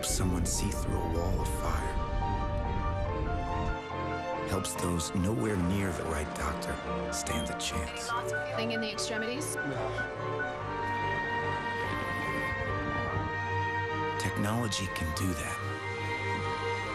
helps someone see through a wall of fire. Helps those nowhere near the right doctor stand a chance. Thing in the extremities? Technology can do that.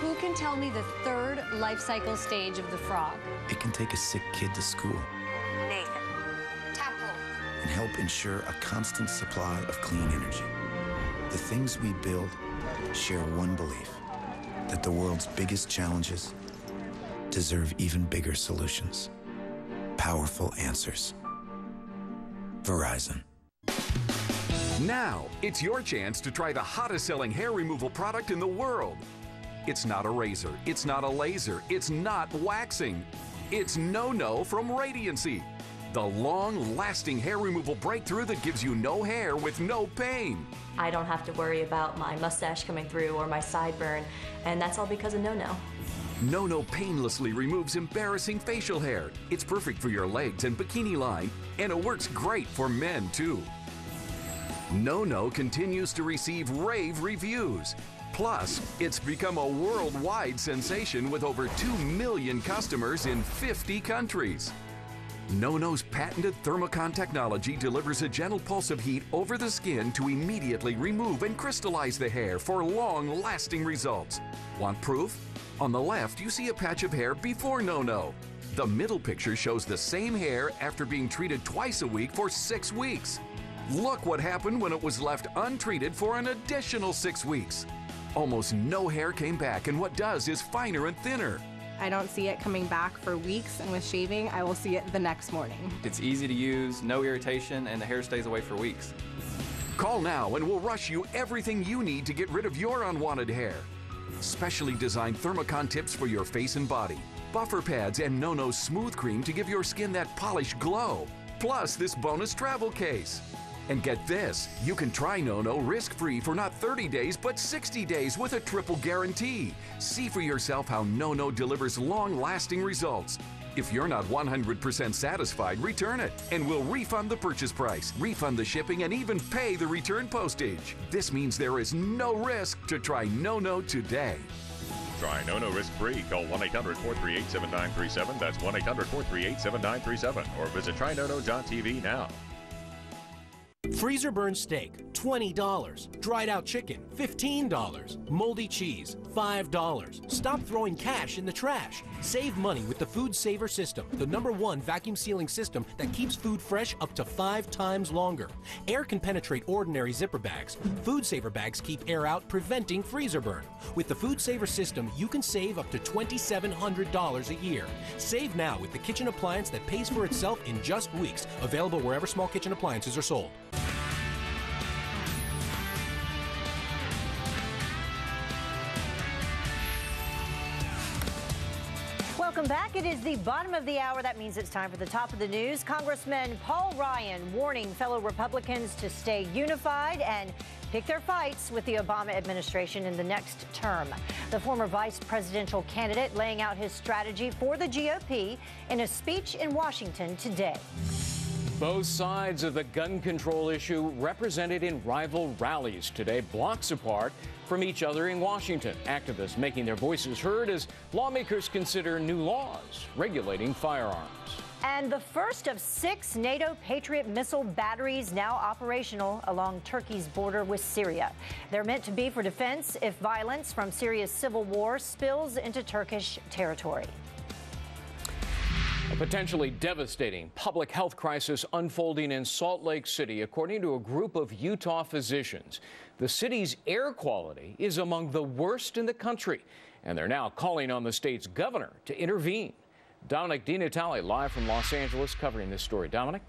Who can tell me the third life cycle stage of the frog? It can take a sick kid to school. Nathan. Temple. And help ensure a constant supply of clean energy. The things we build share one belief, that the world's biggest challenges deserve even bigger solutions. Powerful answers. Verizon. Now, it's your chance to try the hottest selling hair removal product in the world. It's not a razor, it's not a laser, it's not waxing. It's No from Radiancy, the long-lasting hair removal breakthrough that gives you no hair with no pain. I don't have to worry about my mustache coming through or my sideburn, and that's all because of No painlessly removes embarrassing facial hair. It's perfect for your legs and bikini line, and it works great for men too. No continues to receive rave reviews. Plus, it's become a worldwide sensation with over 2 million customers in 50 countries. No's patented Thermocon technology delivers a gentle pulse of heat over the skin to immediately remove and crystallize the hair for long-lasting results. Want proof? On the left, you see a patch of hair before No. The middle picture shows the same hair after being treated twice a week for 6 weeks. Look what happened when it was left untreated for an additional 6 weeks. Almost no hair came back, and what does is finer and thinner. I don't see it coming back for weeks, and with shaving, I will see it the next morning. It's easy to use, no irritation, and the hair stays away for weeks. Call now and we'll rush you everything you need to get rid of your unwanted hair. Specially designed Thermocon tips for your face and body, buffer pads, and No smooth cream to give your skin that polished glow. Plus this bonus travel case. And get this, you can try No risk-free for not 30 days, but 60 days with a triple guarantee. See for yourself how No delivers long-lasting results. If you're not 100% satisfied, return it, and we'll refund the purchase price, refund the shipping, and even pay the return postage. This means there is no risk to try No today. Try No risk-free. Call 1-800-438-7937. That's 1-800-438-7937. Or visit trynono.tv now. Freezer burn steak, $20. Dried out chicken, $15. Moldy cheese, $5. Stop throwing cash in the trash. Save money with the Food Saver System, the #1 vacuum sealing system that keeps food fresh up to 5 times longer. Air can penetrate ordinary zipper bags. Food Saver bags keep air out, preventing freezer burn. With the Food Saver System, you can save up to $2,700 a year. Save now with the kitchen appliance that pays for itself in just weeks. Available wherever small kitchen appliances are sold. Welcome back. It is the bottom of the hour. That means it's time for the top of the news. Congressman Paul Ryan warning fellow Republicans to stay unified and pick their fights with the Obama administration in the next term. The former vice presidential candidate laying out his strategy for the GOP in a speech in Washington today. Both sides of the gun control issue represented in rival rallies today, blocks apart from each other in Washington. Activists making their voices heard as lawmakers consider new laws regulating firearms. And the first of 6 NATO Patriot missile batteries now operational along Turkey's border with Syria. They're meant to be for defense if violence from Syria's civil war spills into Turkish territory. A potentially devastating public health crisis unfolding in Salt Lake City, according to a group of Utah physicians. The city's air quality is among the worst in the country, and they're now calling on the state's governor to intervene. Dominic DiNatale live from Los Angeles covering this story. Dominic?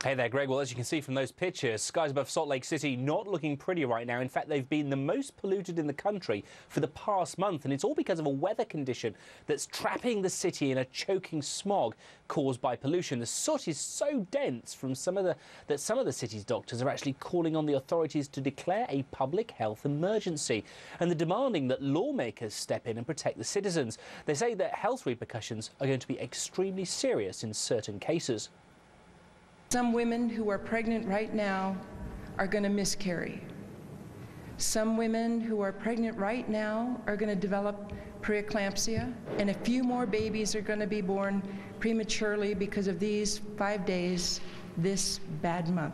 Hey there, Greg. Well, as you can see from those pictures, skies above Salt Lake City not looking pretty right now. In fact, they've been the most polluted in the country for the past month, and it's all because of a weather condition that's trapping the city in a choking smog caused by pollution. The soot is so dense from some of the city's doctors are actually calling on the authorities to declare a public health emergency, and they're demanding that lawmakers step in and protect the citizens. They say that health repercussions are going to be extremely serious in certain cases. Some women who are pregnant right now are going to miscarry. Some women who are pregnant right now are going to develop preeclampsia, and a few more babies are going to be born prematurely because of these 5 days this bad month.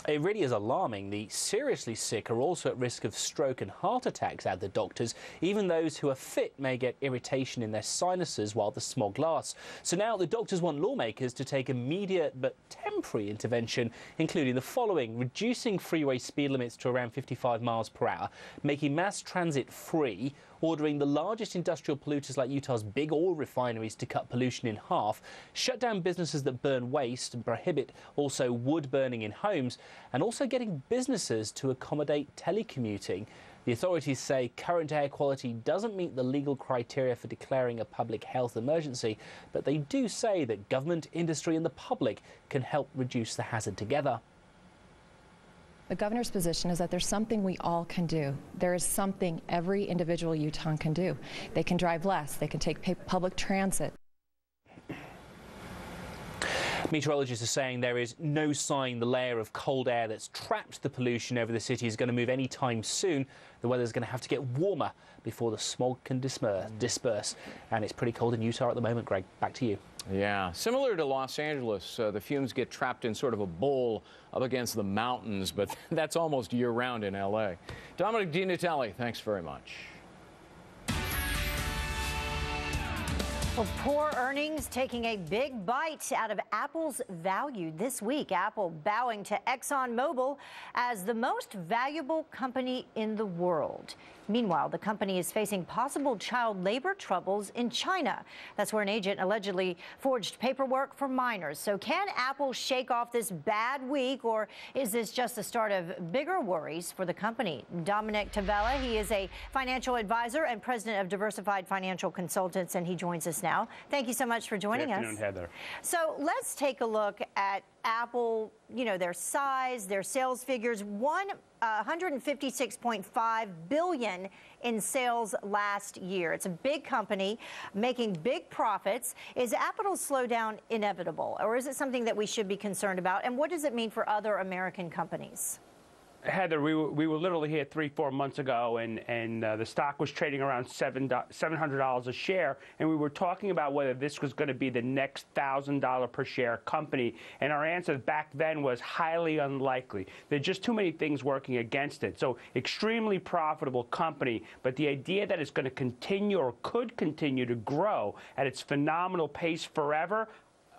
It really is alarming. The seriously sick are also at risk of stroke and heart attacks, add the doctors. Even those who are fit may get irritation in their sinuses while the smog lasts. So now the doctors want lawmakers to take immediate but temporary intervention, including the following: reducing freeway speed limits to around 55 miles per hour, making mass transit free, ordering the largest industrial polluters like Utah's big oil refineries to cut pollution in half, shut down businesses that burn waste and prohibit also wood burning in homes, and also getting businesses to accommodate telecommuting. The authorities say current air quality doesn't meet the legal criteria for declaring a public health emergency, but they do say that government, industry and the public can help reduce the hazard together. The governor's position is that there's something we all can do. There is something every individual Utahn can do. They can drive less. They can take public transit. Meteorologists are saying there is no sign the layer of cold air that's trapped the pollution over the city is going to move any time soon. The weather's going to have to get warmer before the smog can disperse. And it's pretty cold in Utah at the moment, Greg. Back to you. Yeah, similar to Los Angeles, the fumes get trapped in sort of a bowl up against the mountains, but that's almost year-round in L.A. Dominic DiNatale, thanks very much. Well, poor earnings taking a big bite out of Apple's value this week. Apple bowing to ExxonMobil as the most valuable company in the world. Meanwhile, the company is facing possible child labor troubles in China. That's where an agent allegedly forged paperwork for minors. So can Apple shake off this bad week, or is this just the start of bigger worries for the company? Dominic Tavella, he is a financial advisor and president of Diversified Financial Consultants, and he joins us now. Thank you so much for joining us. Good afternoon, Heather. So let's take a look at Apple, you know, their size, their sales figures. 156.5 billion in sales last year. It's a big company making big profits. Is Apple's slowdown inevitable, or is it something that we should be concerned about? And what does it mean for other American companies? Heather, we were literally here 3-4 months ago, and the stock was trading around $700 a share, and we were talking about whether this was going to be the next $1,000 per share company, and our answer back then was highly unlikely. There are just too many things working against it. So extremely profitable company, but the idea that it's going to continue or could continue to grow at its phenomenal pace forever,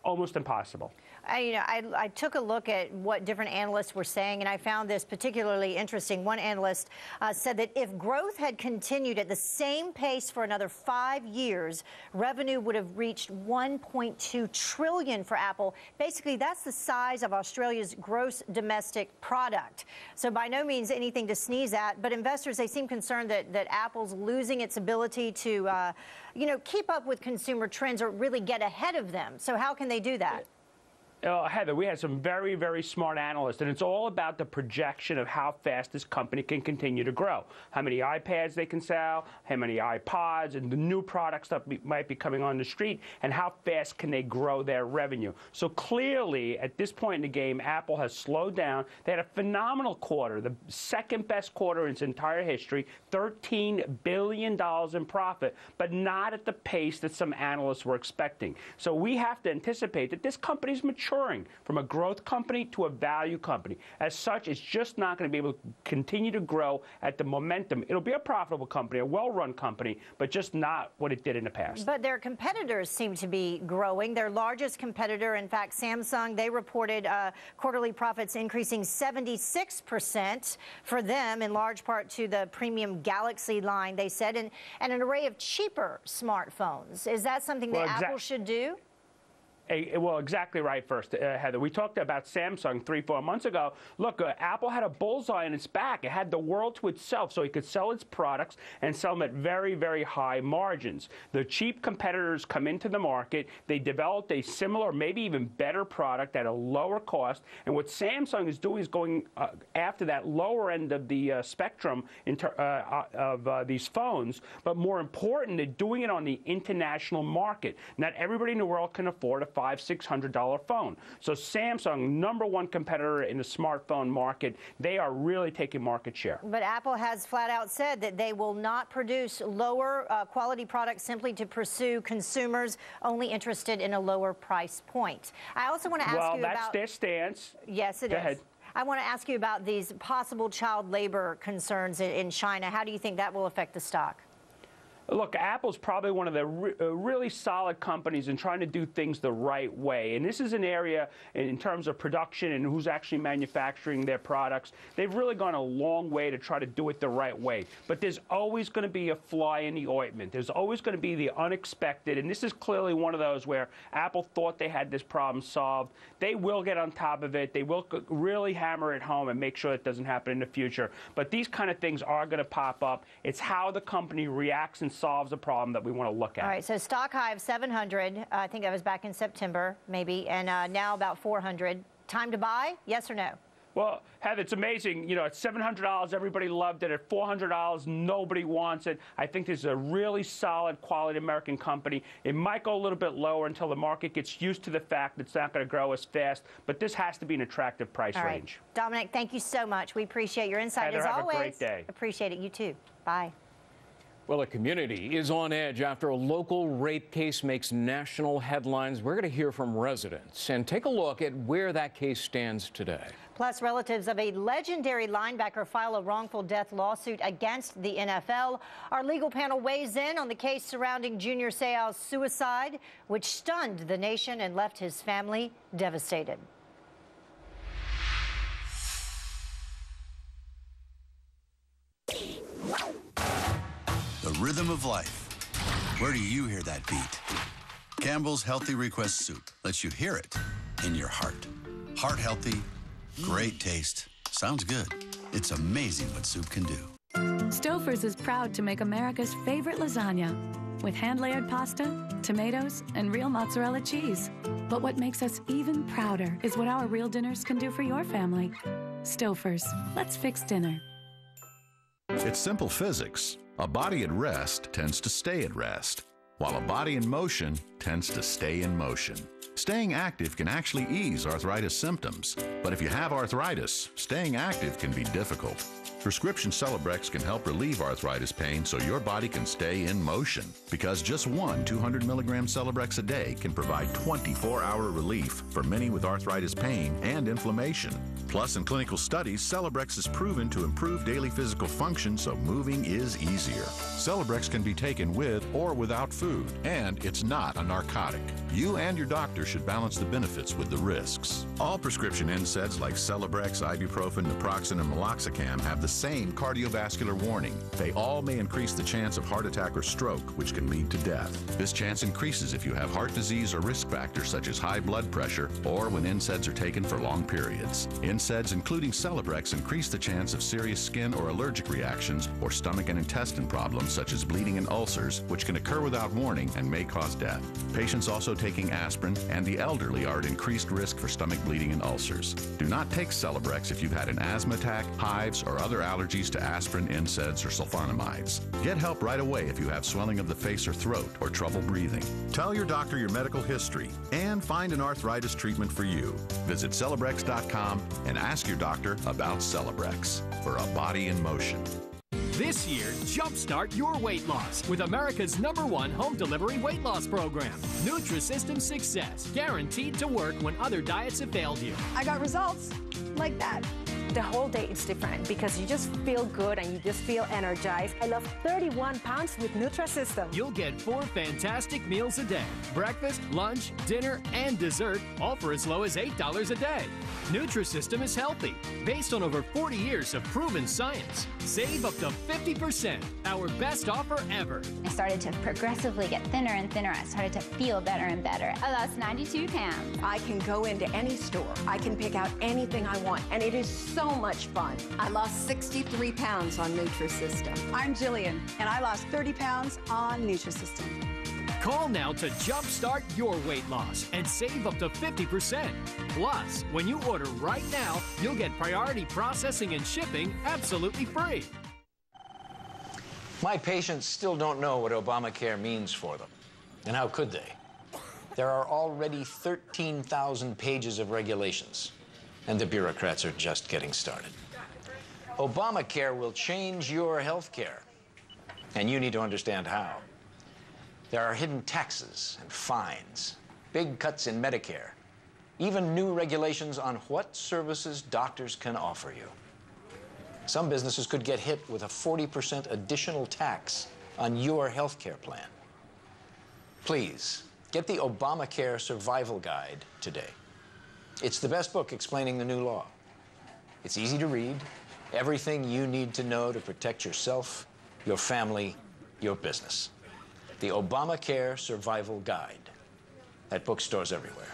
almost impossible. I took a look at what different analysts were saying, and I found this particularly interesting. One analyst said that if growth had continued at the same pace for another 5 years, revenue would have reached $1.2 trillion for Apple. Basically, that's the size of Australia's gross domestic product. So by no means anything to sneeze at, but investors, they seem concerned that Apple's losing its ability to, keep up with consumer trends or really get ahead of them. So how can they do that? Heather, we had some very, very smart analysts, and it's all about the projection of how fast this company can continue to grow. How many iPads they can sell, how many iPods, and the new products that might be coming on the street, and how fast can they grow their revenue. So clearly, at this point in the game, Apple has slowed down. They had a phenomenal quarter, the second best quarter in its entire history, $13 billion in profit, but not at the pace that some analysts were expecting. So we have to anticipate that this company's mature from a growth company to a value company. As such, it's just not going to be able to continue to grow at the momentum. It'll be a profitable company, a well-run company, but just not what it did in the past. But their competitors seem to be growing. Their largest competitor, in fact, Samsung, they reported quarterly profits increasing 76% for them, in large part to the premium Galaxy line, they said, and an array of cheaper smartphones. Is that something that Apple should do? Well, exactly right first, Heather. We talked about Samsung 3-4 months ago. Look, Apple had a bullseye on its back. It had the world to itself, so it could sell its products and sell them at very, very high margins. The cheap competitors come into the market. They developed a similar, maybe even better product at a lower cost. And what Samsung is doing is going after that lower end of the spectrum of these phones. But more important, they're doing it on the international market. Not everybody in the world can afford a $500-600 phone. So Samsung, #1 competitor in the smartphone market, they are really taking market share. But Apple has flat out said that they will not produce lower quality products simply to pursue consumers only interested in a lower price point. I also want to ask you about... Well, that's their stance. Yes, it is. Go ahead. I want to ask you about these possible child labor concerns in China. How do you think that will affect the stock? Look, Apple's probably one of the really solid companies in trying to do things the right way. And this is an area in terms of production and who's actually manufacturing their products. They've really gone a long way to try to do it the right way. But there's always going to be a fly in the ointment. There's always going to be the unexpected. And this is clearly one of those where Apple thought they had this problem solved. They will get on top of it. They will really hammer it home and make sure it doesn't happen in the future. But these kind of things are going to pop up. It's how the company reacts and solves a problem that we want to look at. All right, so stock high of 700. I think that was back in September, maybe, and now about 400. Time to buy? Yes or no? Well, Heather, it's amazing. You know, at $700, everybody loved it. At $400, nobody wants it. I think this is a really solid, quality American company. It might go a little bit lower until the market gets used to the fact that it's not going to grow as fast, but this has to be an attractive price range. Dominic, thank you so much. We appreciate your insight. Heather, as have always. a great day. Appreciate it. You too. Bye. Well, the community is on edge after a local rape case makes national headlines. We're going to hear from residents and take a look at where that case stands today. Plus, relatives of a legendary linebacker file a wrongful death lawsuit against the NFL. Our legal panel weighs in on the case surrounding Junior Seau's suicide, which stunned the nation and left his family devastated. The rhythm of life. Where do you hear that beat? Campbell's Healthy Request Soup lets you hear it in your heart. Heart healthy, great taste. Sounds good. It's amazing what soup can do. Stouffer's is proud to make America's favorite lasagna with hand-layered pasta, tomatoes, and real mozzarella cheese. But what makes us even prouder is what our real dinners can do for your family. Stouffer's. Let's fix dinner. It's simple physics. A body at rest tends to stay at rest, while a body in motion tends to stay in motion. Staying active can actually ease arthritis symptoms, but if you have arthritis, staying active can be difficult. Prescription Celebrex can help relieve arthritis pain so your body can stay in motion, because just one 200 milligram Celebrex a day can provide 24-hour relief for many with arthritis pain and inflammation. Plus, in clinical studies, Celebrex is proven to improve daily physical function so moving is easier. Celebrex can be taken with or without food, and it's not a narcotic. You and your doctor should balance the benefits with the risks. All prescription NSAIDs like Celebrex, ibuprofen, naproxen, and meloxicam have the same cardiovascular warning. They all may increase the chance of heart attack or stroke, which can lead to death. This chance increases if you have heart disease or risk factors such as high blood pressure or when NSAIDs are taken for long periods. NSAIDs, including Celebrex, increase the chance of serious skin or allergic reactions or stomach and intestine problems such as bleeding and ulcers, which can occur without warning and may cause death. Patients also taking aspirin and the elderly are at increased risk for stomach bleeding and ulcers. Do not take Celebrex if you've had an asthma attack, hives, or other allergies to aspirin, NSAIDs, or sulfonamides. Get help right away if you have swelling of the face or throat or trouble breathing. Tell your doctor your medical history and find an arthritis treatment for you. Visit Celebrex.com and ask your doctor about Celebrex for a body in motion. This year, jumpstart your weight loss with America's #1 home delivery weight loss program. Nutrisystem Success, guaranteed to work when other diets have failed you. I got results like that. The whole day is different because you just feel good and you just feel energized. I lost 31 pounds with Nutrisystem. You'll get 4 fantastic meals a day. Breakfast, lunch, dinner, and dessert, all for as low as $8 a day. Nutrisystem is healthy, based on over 40 years of proven science. Save up to 50%, our best offer ever. I started to progressively get thinner and thinner. I started to feel better and better. I lost 92 pounds. I can go into any store. I can pick out anything I want, and it is so much fun. I lost 63 pounds on Nutrisystem. I'm Jillian, and I lost 30 pounds on Nutrisystem. Call now to jumpstart your weight loss and save up to 50%. Plus, when you order right now, you'll get priority processing and shipping absolutely free. My patients still don't know what Obamacare means for them. And how could they? There are already 13,000 pages of regulations, and the bureaucrats are just getting started. Obamacare will change your health care, and you need to understand how. There are hidden taxes and fines, big cuts in Medicare, even new regulations on what services doctors can offer you. Some businesses could get hit with a 40% additional tax on your health care plan. Please, get the Obamacare Survival Guide today. It's the best book explaining the new law. It's easy to read, everything you need to know to protect yourself, your family, your business. The Obamacare Survival Guide at bookstores everywhere.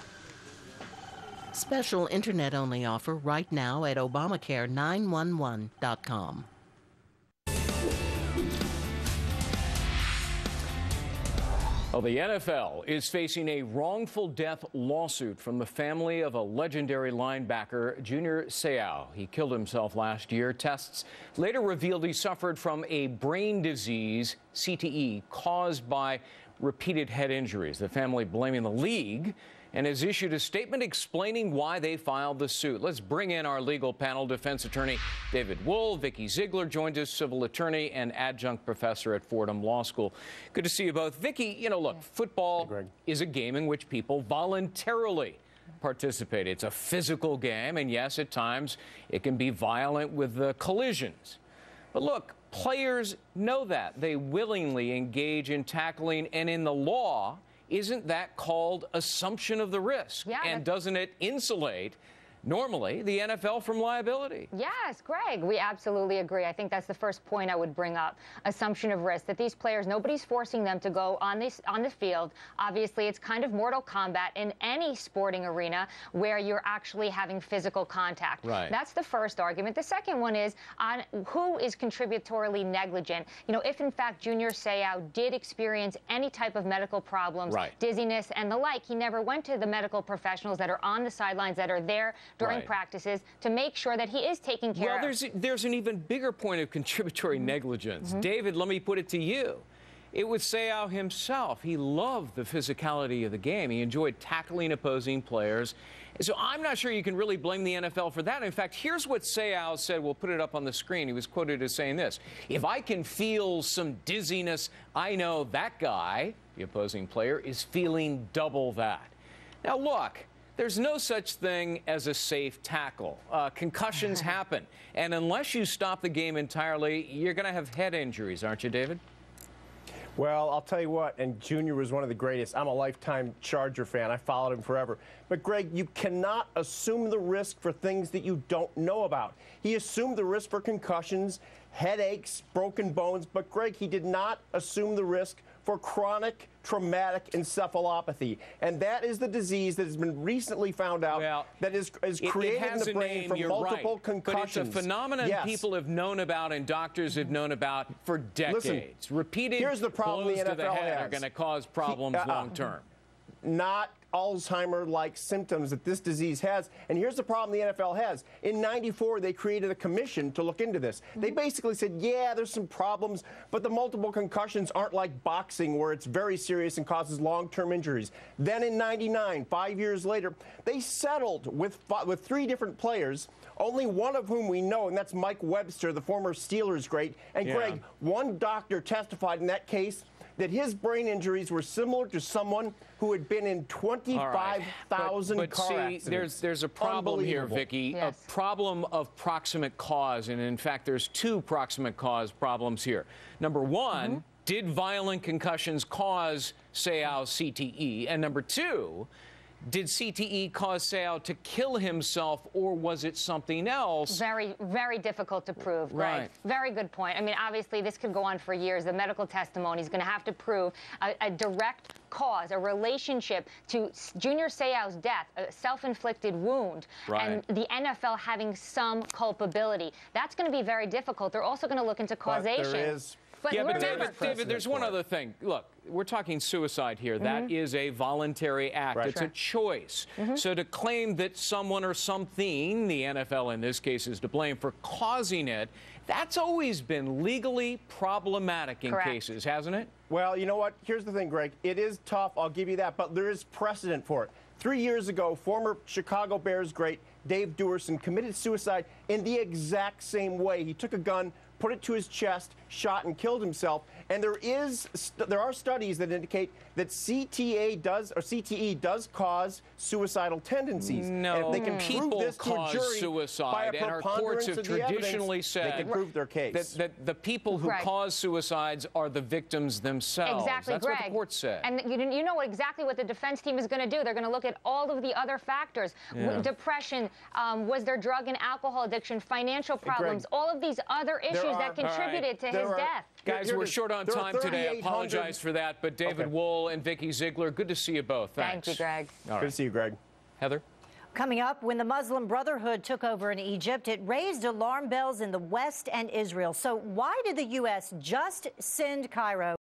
Special internet-only offer right now at Obamacare911.com. Well, the NFL is facing a wrongful death lawsuit from the family of a legendary linebacker, Junior Seau. He killed himself last year. Tests later revealed he suffered from a brain disease, CTE, caused by repeated head injuries. The family blaming the league and has issued a statement explaining why they filed the suit. Let's bring in our legal panel. Defense attorney David Wohl, Vicki Ziegler joins us, civil attorney and adjunct professor at Fordham Law School. Good to see you both. Vicki, you know, look, football is a game in which people voluntarily participate. It's a physical game, and yes, at times it can be violent with collisions. But look, players know that. They willingly engage in tackling, and in the law, isn't that called assumption of the risk? Yeah, and doesn't it insulate, normally, the NFL from liability? Yes, Greg, we absolutely agree. I think that's the first point I would bring up, assumption of risk, that these players, nobody's forcing them to go on the field. Obviously, it's kind of Mortal Kombat in any sporting arena where you're actually having physical contact. Right. That's the first argument. The second one is on who is contributorily negligent. You know, if in fact Junior Seau did experience any type of medical problems, dizziness and the like, he never went to the medical professionals that are on the sidelines, that are there during practices to make sure that he is taken care of. Well, there's an even bigger point of contributory negligence. David, let me put it to you. It was Seau himself. He loved the physicality of the game. He enjoyed tackling opposing players. So I'm not sure you can really blame the NFL for that. In fact, here's what Seau said. We'll put it up on the screen. He was quoted as saying this: "If I can feel some dizziness, I know that guy," the opposing player, "is feeling double that." Now, look, there's no such thing as a safe tackle. Concussions happen. And unless you stop the game entirely, you're going to have head injuries, aren't you, David? Well, I'll tell you what, and Junior was one of the greatest. I'm a lifetime Charger fan. I followed him forever. But, Greg, you cannot assume the risk for things that you don't know about. He assumed the risk for concussions, headaches, broken bones, but, Greg, he did not assume the risk for chronic traumatic encephalopathy. And that is the disease that has been recently found out that is created in the brain from multiple concussions. But it's a phenomenon people have known about and doctors have known about for decades. Listen, repeated here's the problem blows the to the NFL head has. are going to cause problems long term. Not Alzheimer-like symptoms that this disease has. And here's the problem the NFL has. In '94, they created a commission to look into this. They basically said, yeah, there's some problems, but the multiple concussions aren't like boxing, where it's very serious and causes long-term injuries. Then in '99, 5 years later, they settled with 3 different players, only one of whom we know, and that's Mike Webster, the former Steelers great. And Greg, one doctor testified in that case that his brain injuries were similar to someone who had been in 25,000 car accidents. There's a problem here, Vicki, a problem of proximate cause, and in fact, there's 2 proximate cause problems here. Number one, did violent concussions cause Seau's CTE? And number 2, did CTE cause Seau to kill himself, or was it something else? Very, very difficult to prove, Greg. Right. Very good point. I mean, obviously, this could go on for years. The medical testimony is going to have to prove a direct cause, a relationship to Junior Seau's death, a self-inflicted wound, and the NFL having some culpability. That's going to be very difficult. They're also going to look into causation. But there is But yeah, but remember, David, there's one other thing. Look, we're talking suicide here. That is a voluntary act. Right. It's a choice. So to claim that someone or something, the NFL in this case, is to blame for causing it, that's always been legally problematic in cases, hasn't it? Well, you know what? Here's the thing, Greg. It is tough, I'll give you that, but there is precedent for it. 3 years ago, former Chicago Bears great Dave Duerson committed suicide in the exact same way. He took a gun, put it to his chest, shot and killed himself. And there are studies that indicate that CTE does cause suicidal tendencies. No, and if they can people prove this cause to a jury suicide, by a and our courts have traditionally said they can prove their case. That the people who cause suicides are the victims themselves. Exactly, That's Greg. what the court said. And you know exactly what the defense team is going to do. They're going to look at all of the other factors. Depression, was there drug and alcohol addiction, financial problems, all of these other issues that contributed to his death. Guys, we're short on time today. I apologize for that. But David Wohl and Vicki Ziegler, good to see you both. Thanks. Thank you, Greg. Good to see you, Greg. Heather? Coming up, when the Muslim Brotherhood took over in Egypt, it raised alarm bells in the West and Israel. So why did the U.S. just send Cairo